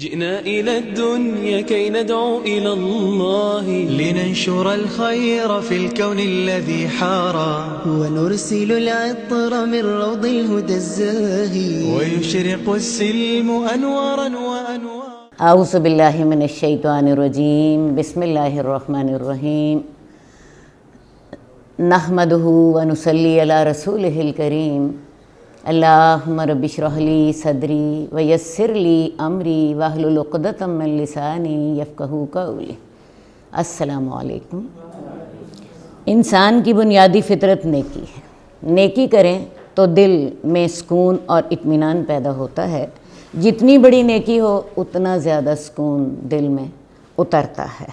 جئنا إلى الدنيا كي ندعو إلى الله لننشر الخير في الكون الذي حارى ونرسل العطر من روض الهدى الزاهي ويشرق السلم أنوارا وأنوارا. اعوذ باللہ من الشیطان الرجیم. بسم اللہ الرحمن الرحیم. نحمدہ ونصلی علی رسولہ الکریم. اللہم رب اشرح لی صدری ویسر لی امری واحلل عقدۃ من لسانی یفقہوا قولی. السلام علیکم. انسان کی بنیادی فطرت نیکی ہے. نیکی کریں تو دل میں سکون اور اطمینان پیدا ہوتا ہے. جتنی بڑی نیکی ہو اتنا زیادہ سکون دل میں اترتا ہے.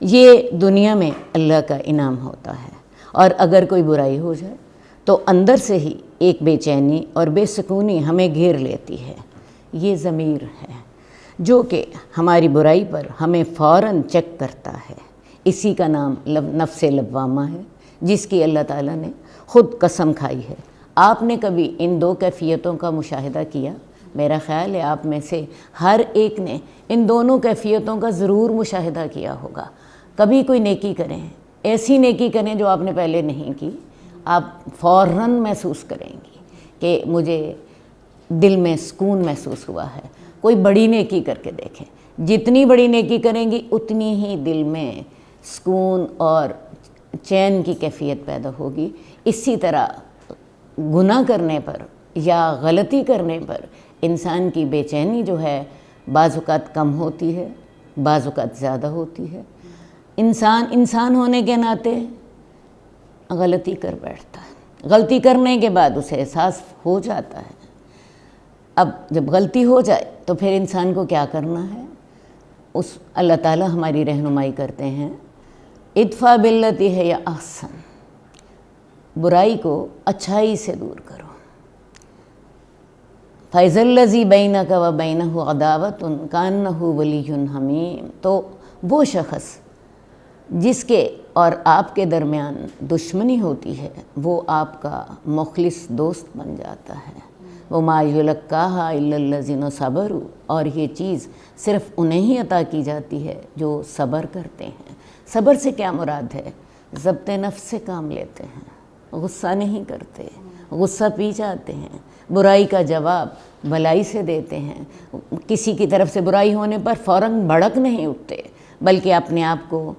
یہ دنیا میں اللہ کا انعام ہوتا ہے. اور اگر کوئی برائی ہو جائے تو اندر سے ہی ایک بے چینی اور بے سکونی ہمیں گھیر لیتی ہے. یہ ضمیر ہے جو کہ ہماری برائی پر ہمیں فوراً چیک کرتا ہے. اسی کا نام نفس لوامہ ہے جس کی اللہ تعالیٰ نے خود قسم کھائی ہے. آپ نے کبھی ان دو کیفیتوں کا مشاہدہ کیا؟ میرا خیال ہے آپ میں سے ہر ایک نے ان دونوں کیفیتوں کا ضرور مشاہدہ کیا ہوگا. کبھی کوئی نیکی کریں، ایسی نیکی کریں جو آپ نے پہلے نہیں کی، آپ فوراً محسوس کریں گی کہ مجھے دل میں سکون محسوس ہوا ہے. کوئی بڑی نیکی کر کے دیکھیں، جتنی بڑی نیکی کریں گی اتنی ہی دل میں سکون اور چین کی کیفیت پیدا ہوگی. اسی طرح گناہ کرنے پر یا غلطی کرنے پر انسان کی بے چینی جو ہے بعض اوقات کم ہوتی ہے، بعض اوقات زیادہ ہوتی ہے. انسان ہونے کے ناطے غلطی کر بیٹھتا ہے. غلطی کرنے کے بعد اسے احساس ہو جاتا ہے. اب جب غلطی ہو جائے تو پھر انسان کو کیا کرنا ہے؟ اللہ تعالیٰ ہماری رہنمائی کرتے ہیں، ادفع باللتی ہی احسن، برائی کو اچھائی سے دور کرو. فَإِذَا الَّذِي بَيْنَكَ وَبَيْنَهُ عَدَاوَةٌ كَأَنَّهُ وَلِيٌّ حَمِيمٌ. تو وہ شخص جس کے اور آپ کے درمیان دشمنی ہوتی ہے وہ آپ کا مخلص دوست بن جاتا ہے. وَمَا يُلَقَّاهَا إِلَّا الَّذِينَ صَبَرُوا. اور یہ چیز صرف انہیں ہی عطا کی جاتی ہے جو صبر کرتے ہیں. صبر سے کیا مراد ہے؟ ضبط نفس سے کام لیتے ہیں، غصہ نہیں کرتے، غصہ پی جاتے ہیں، برائی کا جواب بھلائی سے دیتے ہیں. کسی کی طرف سے برائی ہونے پر فوراً بھڑک نہیں اٹھتے بلکہ اپنے آپ کو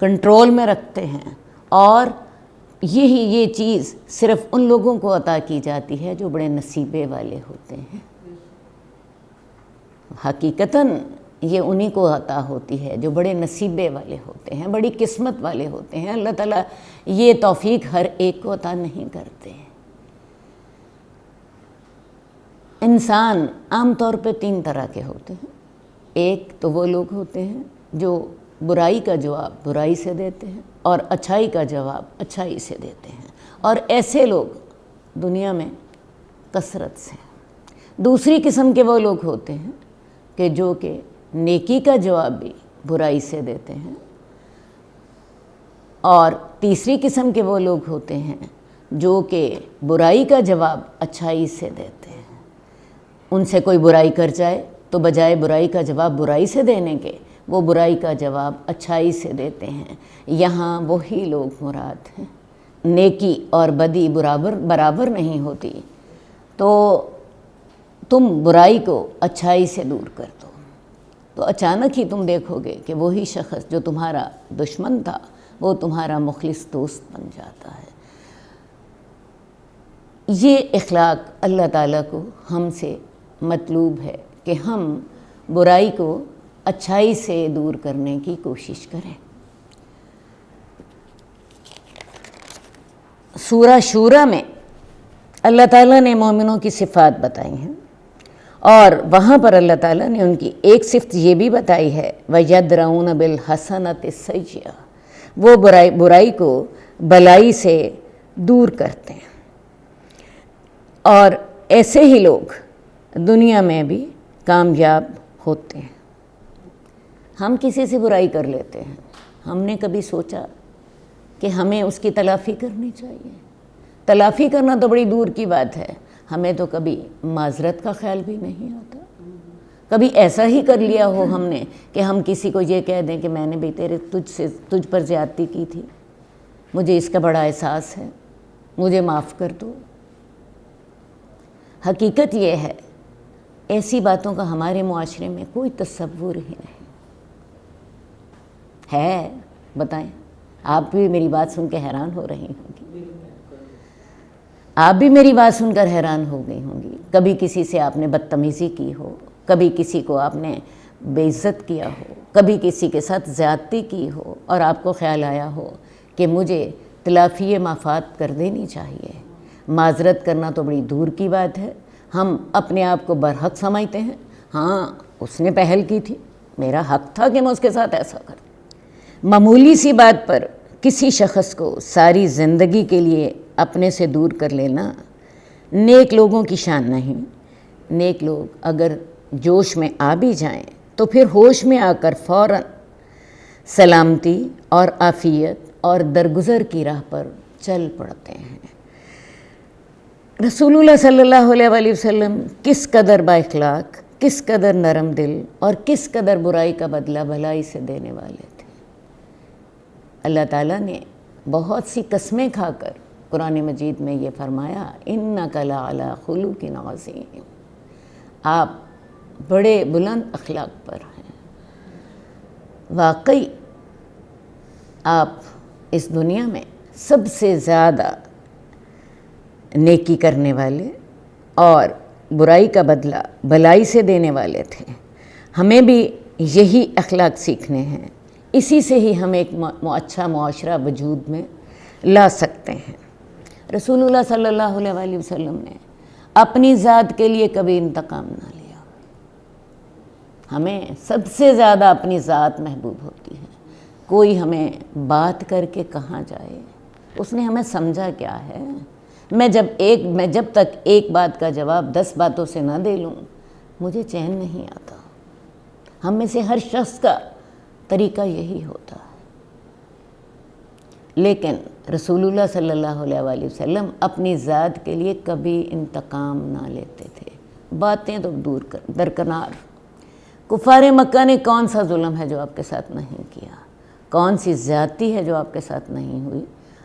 کنٹرول میں رکھتے ہیں. اور یہ چیز صرف ان لوگوں کو عطا کی جاتی ہے جو بڑے نصیبے والے ہوتے ہیں. حقیقتاً یہ انہی کو عطا ہوتی ہے جو بڑے نصیبے والے ہوتے ہیں، بڑی قسمت والے ہوتے ہیں. اللہ تعالیٰ یہ توفیق ہر ایک کو عطا نہیں کرتے. انسان عام طور پہ 3 طرح کے ہوتے ہیں. ایک تو وہ لوگ ہوتے ہیں جو برائی کا جواب برائی سے دیتے ہیں اور اچھائی کا جواب اچھائی سے دیتے ہیں، اور ایسے لوگ دنیا میں کثرت سے. دوسری قسم کے وہ لوگ ہوتے ہیں کہ جو کہ نیکی کا جواب بھی برائی سے دیتے ہیں، اور تیسری قسم کے وہ لوگ ہوتے ہیں جو کہ برائی کا جواب اچھائی سے دیتے ہیں. ان سے کوئی برائی کر جائے تو بجائے برائی کا جواب برائی سے دینے کے وہ برائی کا جواب اچھائی سے دیتے ہیں. یہاں وہی لوگ مراد ہیں. نیکی اور بدی برابر نہیں ہوتی، تو تم برائی کو اچھائی سے دور کر دو تو اچانک ہی تم دیکھو گے کہ وہی شخص جو تمہارا دشمن تھا وہ تمہارا مخلص دوست بن جاتا ہے. یہ اخلاق اللہ تعالیٰ کو ہم سے مطلوب ہے کہ ہم برائی کو اچھائی سے دور کرنے کی کوشش کریں. سورہ شورى میں اللہ تعالیٰ نے مومنوں کی صفات بتائی ہیں، اور وہاں پر اللہ تعالیٰ نے ان کی ایک صفت یہ بھی بتائی ہے، وَيَدْرَؤُونَ بِالْحَسَنَةِ السَّيِّئَةَ. وہ برائی کو بلائی سے دور کرتے ہیں. اور ایسے ہی لوگ دنیا میں بھی کامیاب ہوتے ہیں. ہم کسی سے برائی کر لیتے ہیں، ہم نے کبھی سوچا کہ ہمیں اس کی تلافی کرنی چاہیے؟ تلافی کرنا تو بڑی دور کی بات ہے. ہمیں تو کبھی معذرت کا خیال بھی نہیں آتا. کبھی ایسا ہی کر لیا ہو ہم نے کہ ہم کسی کو یہ کہہ دیں کہ میں نے بھی تجھ پر زیادتی کی تھی، مجھے اس کا بڑا احساس ہے، مجھے معاف کر دو۔ حقیقت یہ ہے ایسی باتوں کا ہمارے معاشرے میں کوئی تصور ہی نہیں ہے۔ بتائیں، آپ بھی میری بات سن کے حیران ہو رہی ہوں گی، آپ بھی میری بات سن کر حیران ہو گئی ہوں گی۔ کبھی کسی سے آپ نے بدتمیزی کی ہو، کبھی کسی کو آپ نے بے عزت کیا ہو، کبھی کسی کے ساتھ زیادتی کی ہو، اور آپ کو خیال آیا ہو کہ مجھے تلافی مفاد کر دینی چاہیے۔ معذرت کرنا تو بڑی دور کی بات ہے، ہم اپنے آپ کو برحق سمجھتے ہیں۔ ہاں، اس نے پہل کی تھی، میرا حق تھا کہ میں اس کے ساتھ ایسا کروں۔ معمولی سی بات پر کسی شخص کو ساری زندگی کے لیے اپنے سے دور کر لینا نیک لوگوں کی شان نہیں۔ نیک لوگ اگر جوش میں آ بھی جائیں تو پھر ہوش میں آ کر فوراً سلامتی اور عافیت اور درگزر کی راہ پر چل پڑتے ہیں۔ رسول اللہ صلی اللہ علیہ وآلہ وسلم کس قدر با اخلاق، کس قدر نرم دل اور کس قدر برائی کا بدلہ بھلائی سے دینے والے تھے۔ اللہ تعالیٰ نے بہت سی قسمیں کھا کر قرآن مجید میں یہ فرمایا، اِنَّكَ لَعَلَىٰ خُلُقٍ عَظِيمٍ، آپ بڑے بلند اخلاق پر ہیں۔ واقعی آپ اس دنیا میں سب سے زیادہ نیکی کرنے والے اور برائی کا بدلہ بھلائی سے دینے والے تھے۔ ہمیں بھی یہی اخلاق سیکھنے ہیں، اسی سے ہی ہم ایک اچھا معاشرہ وجود میں لا سکتے ہیں۔ رسول اللہ صلی اللہ علیہ وآلہ وسلم نے اپنی ذات کے لیے کبھی انتقام نہ لیا۔ ہمیں سب سے زیادہ اپنی ذات محبوب ہوتی ہے۔ کوئی ہمیں بات کر کے کہاں جائے، اس نے ہمیں سمجھا کیا ہے؟ میں جب تک ایک بات کا جواب 10 باتوں سے نہ دے لوں مجھے چین نہیں آتا۔ ہم میں سے ہر شخص کا طریقہ یہی ہوتا ہے، لیکن رسول اللہ صلی اللہ علیہ وآلہ وسلم اپنی ذات کے لیے کبھی انتقام نہ لیتے تھے۔ باتیں تو درکنار، کفار مکہ نے کون سا ظلم ہے جو آپ کے ساتھ نہیں کیا، کون سی زیادتی ہے جو آپ کے ساتھ نہیں ہوئی؟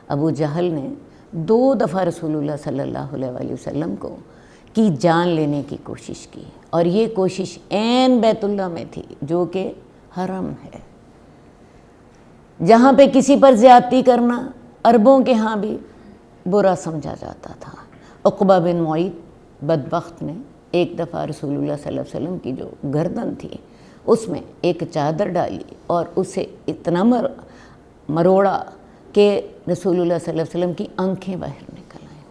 ابو جہل نے 2 دفعہ رسول اللہ صلی اللہ علیہ وآلہ وسلم کی جان لینے کی کوشش کی، اور یہ کوشش عین بیت اللہ میں تھی جو کہ حرم ہے، جہاں پہ کسی پر زیادتی کرنا عربوں کے ہاں بھی برا سمجھا جاتا تھا۔ عقبہ بن معیط بدبخت نے ایک دفعہ رسول اللہ صلی اللہ علیہ وسلم کی جو گردن تھی اس میں ایک چادر ڈالی اور اسے اتنا مروڑا کہ رسول اللہ صلی اللہ علیہ وسلم کی آنکھیں باہر نکل آئیں۔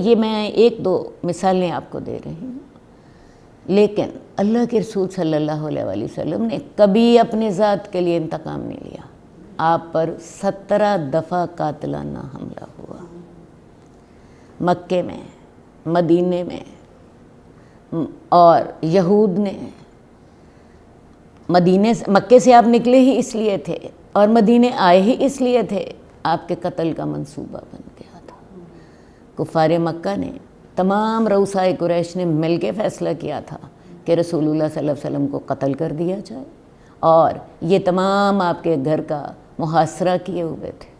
یہ میں 1-2 مثالیں آپ کو دے رہی ہوں، لیکن اللہ کے رسول صلی اللہ علیہ وآلہ وسلم نے کبھی اپنے ذات کے لیے انتقام نہیں لیا۔ آپ پر 17 دفعہ قاتلانہ حملہ ہوا، مکے میں، مدینے میں، اور یہود نے مکے سے آپ نکلے ہی اس لیے تھے اور مدینے آئے ہی اس لیے تھے، آپ کے قتل کا منصوبہ بن گیا تھا۔ کفار مکہ نے، تمام رؤسائے قریش نے مل کے فیصلہ کیا تھا کہ رسول اللہ صلی اللہ علیہ وسلم کو قتل کر دیا جائے، اور یہ تمام آپ کے گھر کا محاصرہ کیے ہوئے تھے۔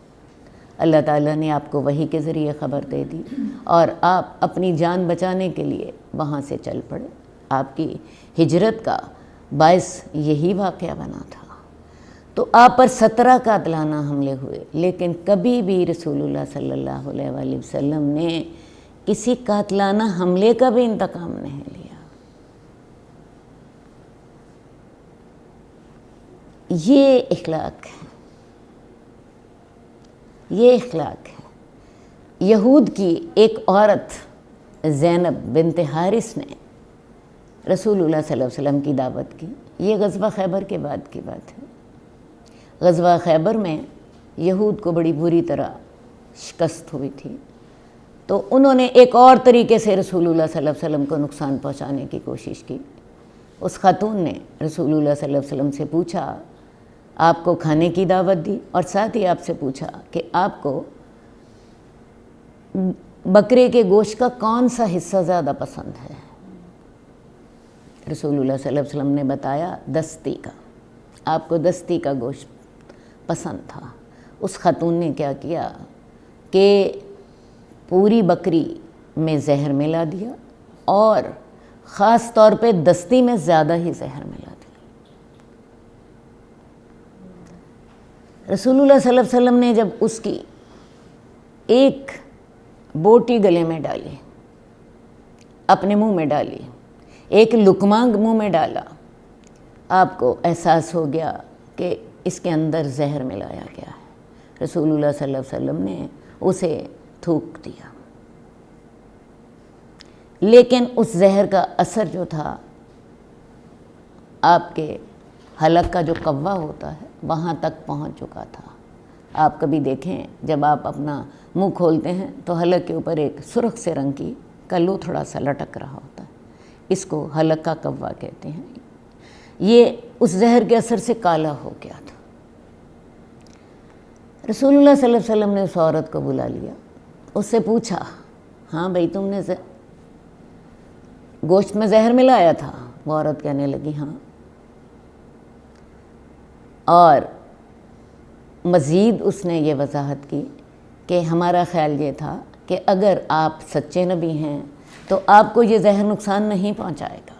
اللہ تعالیٰ نے آپ کو وحی کے ذریعے خبر دے دی اور آپ اپنی جان بچانے کے لیے وہاں سے چل پڑے۔ آپ کی ہجرت کا باعث یہی واقعہ بنا تھا۔ تو آپ پر 17 قاتلانہ حملے ہوئے، لیکن کبھی بھی رسول اللہ صلی اللہ علیہ وآلہ وسلم نے کسی قاتلانہ حملے کا بھی انتقام نہیں لیا۔ یہ اخلاق ہے، یہ اخلاق ہے۔ یہود کی ایک عورت زینب بنت حارث نے رسول اللہ صلی اللہ علیہ وسلم کی دعوت کی۔ یہ غزوہ خیبر کے بعد کی بات ہے۔ غزوہ خیبر میں یہود کو بڑی بری طرح شکست ہوئی تھی، تو انہوں نے ایک اور طریقے سے رسول اللہ صلی اللہ علیہ وسلم کو نقصان پہنچانے کی کوشش کی۔ اس خاتون نے رسول اللہ صلی اللہ علیہ وسلم سے پوچھا، آپ کو کھانے کی دعوت دی، اور ساتھ ہی آپ سے پوچھا کہ آپ کو بکرے کے گوشت کا کون سا حصہ زیادہ پسند ہے؟ رسول اللہ صلی اللہ علیہ وسلم نے بتایا دستی کا، آپ کو دستی کا گوشت پسند تھا۔ اس خاتون نے کیا کیا کہ پوری بکری میں زہر ملا دیا اور خاص طور پہ دستی میں زیادہ ہی زہر ملا دیا۔ رسول اللہ صلی اللہ علیہ وسلم نے جب اس کی ایک بوٹی گلے میں ڈالی، اپنے منہ میں ڈالی، ایک لقمہ منہ میں ڈالا، آپ کو احساس ہو گیا کہ اس کے اندر زہر ملایا گیا ہے۔ رسول اللہ صلی اللہ علیہ وسلم نے اسے تھوک دیا، لیکن اس زہر کا اثر جو تھا آپ کے حلق کا جو قوا ہوتا ہے وہاں تک پہنچ چکا تھا۔ آپ کبھی دیکھیں جب آپ اپنا منہ کھولتے ہیں تو حلق کے اوپر ایک سرخ سے رنگ کی کلو تھوڑا سا لٹک رہا ہوتا ہے، اس کو حلق کا قوا کہتے ہیں۔ یہ اس زہر کے اثر سے کالا ہو گیا تھا۔ رسول اللہ صلی اللہ علیہ وسلم نے اس عورت کو بلا لیا، اس سے پوچھا، ہاں بھائی تم نے گوشت میں زہر ملایا تھا؟ وہ عورت کہنے لگی ہاں۔ اور مزید اس نے یہ وضاحت کی کہ ہمارا خیال یہ تھا کہ اگر آپ سچے نبی ہیں تو آپ کو یہ زہر نقصان نہیں پہنچائے گا۔